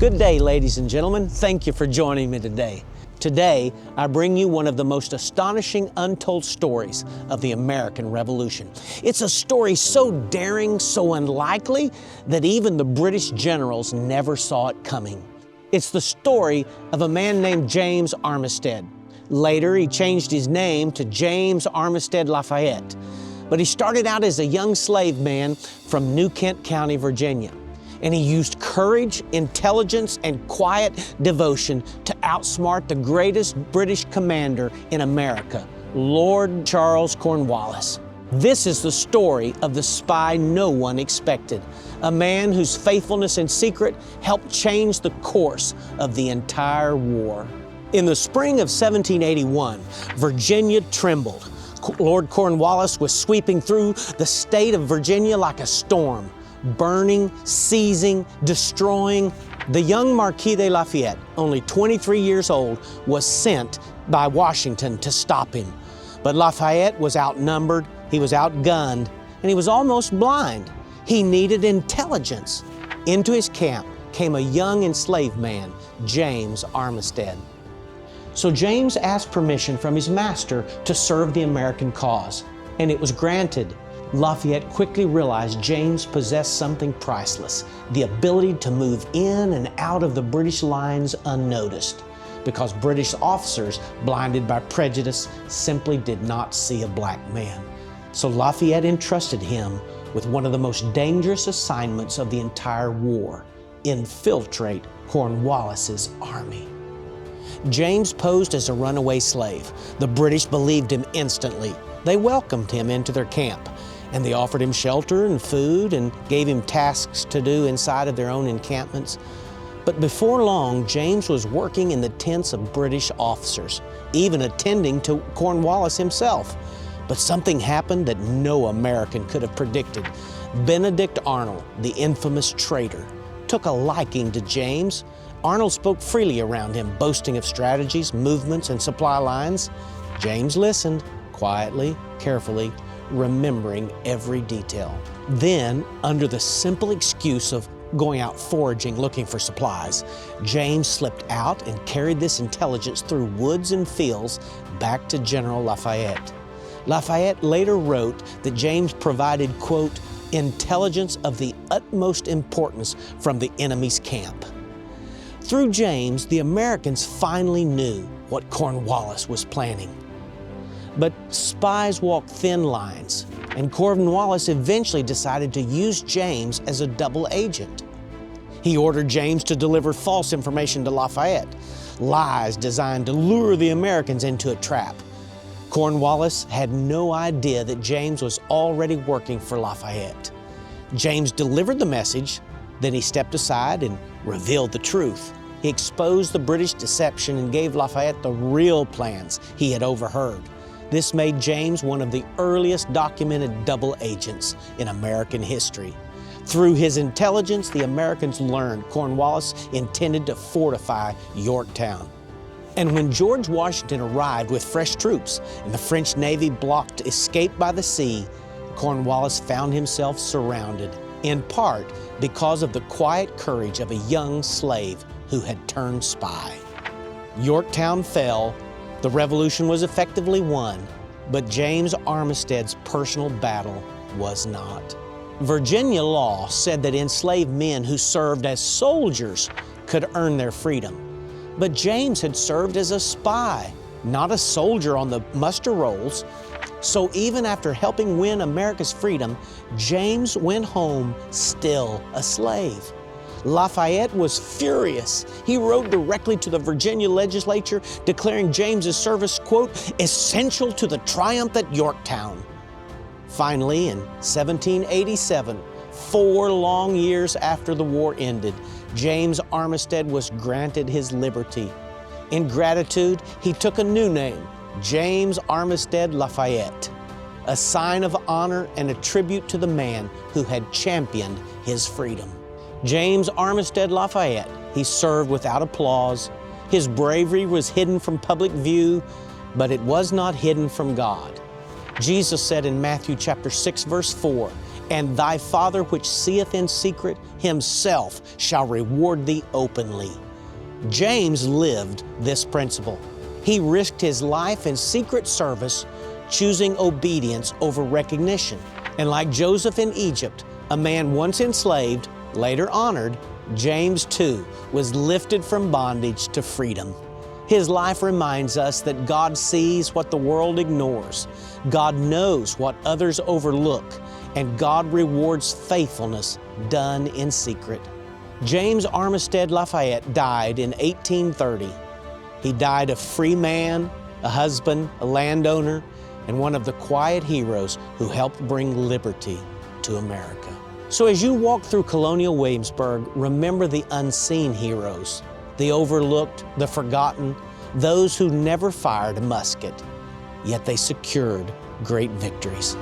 Good day, ladies and gentlemen. Thank you for joining me today. Today, I bring you one of the most astonishing untold stories of the American Revolution. It's a story so daring, so unlikely, that even the British generals never saw it coming. It's the story of a man named James Armistead. Later, he changed his name to James Armistead Lafayette. But he started out as a young slave man from New Kent County, Virginia. And he used courage, intelligence, and quiet devotion to outsmart the greatest British commander in America, Lord Charles Cornwallis. This is the story of the spy no one expected, a man whose faithfulness in secret helped change the course of the entire war. In the spring of 1781, Virginia trembled. Lord Cornwallis was sweeping through the state of Virginia like a storm, burning, seizing, destroying. The young Marquis de Lafayette, only 23 years old, was sent by Washington to stop him. But Lafayette was outnumbered, he was outgunned, and he was almost blind. He needed intelligence. Into his camp came a young enslaved man, James Armistead. So James asked permission from his master to serve the American cause, and it was granted. Lafayette quickly realized James possessed something priceless, the ability to move in and out of the British lines unnoticed, because British officers, blinded by prejudice, simply did not see a black man. So Lafayette entrusted him with one of the most dangerous assignments of the entire war: infiltrate Cornwallis's army. James posed as a runaway slave. The British believed him instantly. They welcomed him into their camp, and they offered him shelter and food and gave him tasks to do inside of their own encampments. But before long, James was working in the tents of British officers, even attending to Cornwallis himself. But something happened that no American could have predicted. Benedict Arnold, the infamous traitor, took a liking to James. Arnold spoke freely around him, boasting of strategies, movements, and supply lines. James listened, quietly, carefully, remembering every detail. Then, under the simple excuse of going out foraging looking for supplies, James slipped out and carried this intelligence through woods and fields back to General Lafayette. Lafayette later wrote that James provided, quote, intelligence of the utmost importance from the enemy's camp. Through James, the Americans finally knew what Cornwallis was planning. But spies walk thin lines, and Cornwallis eventually decided to use James as a double agent. He ordered James to deliver false information to Lafayette, lies designed to lure the Americans into a trap. Cornwallis had no idea that James was already working for Lafayette. James delivered the message, then he stepped aside and revealed the truth. He exposed the British deception and gave Lafayette the real plans he had overheard. This made James one of the earliest documented double agents in American history. Through his intelligence, the Americans learned Cornwallis intended to fortify Yorktown. And when George Washington arrived with fresh troops and the French Navy blocked escape by the sea, Cornwallis found himself surrounded, in part because of the quiet courage of a young slave who had turned spy. Yorktown fell. The revolution was effectively won, but James Armistead's personal battle was not. Virginia law said that enslaved men who served as soldiers could earn their freedom. But James had served as a spy, not a soldier on the muster rolls. So even after helping win America's freedom, James went home still a slave. Lafayette was furious. He wrote directly to the Virginia legislature declaring James's service, quote, essential to the triumph at Yorktown. Finally, in 1787, 4 long years after the war ended, James Armistead was granted his liberty. In gratitude, he took a new name, James Armistead Lafayette, a sign of honor and a tribute to the man who had championed his freedom. James Armistead Lafayette, he served without applause. His bravery was hidden from public view, but it was not hidden from God. Jesus said in Matthew chapter 6, verse 4, And thy Father which seeth in secret, himself shall reward thee openly. James lived this principle. He risked his life in secret service, choosing obedience over recognition. And like Joseph in Egypt, a man once enslaved, later honored, James too was lifted from bondage to freedom. His life reminds us that God sees what the world ignores, God knows what others overlook, and God rewards faithfulness done in secret. James Armistead Lafayette died in 1830. He died a free man, a husband, a landowner, and one of the quiet heroes who helped bring liberty to America. So as you walk through Colonial Williamsburg, remember the unseen heroes, the overlooked, the forgotten, those who never fired a musket, yet they secured great victories.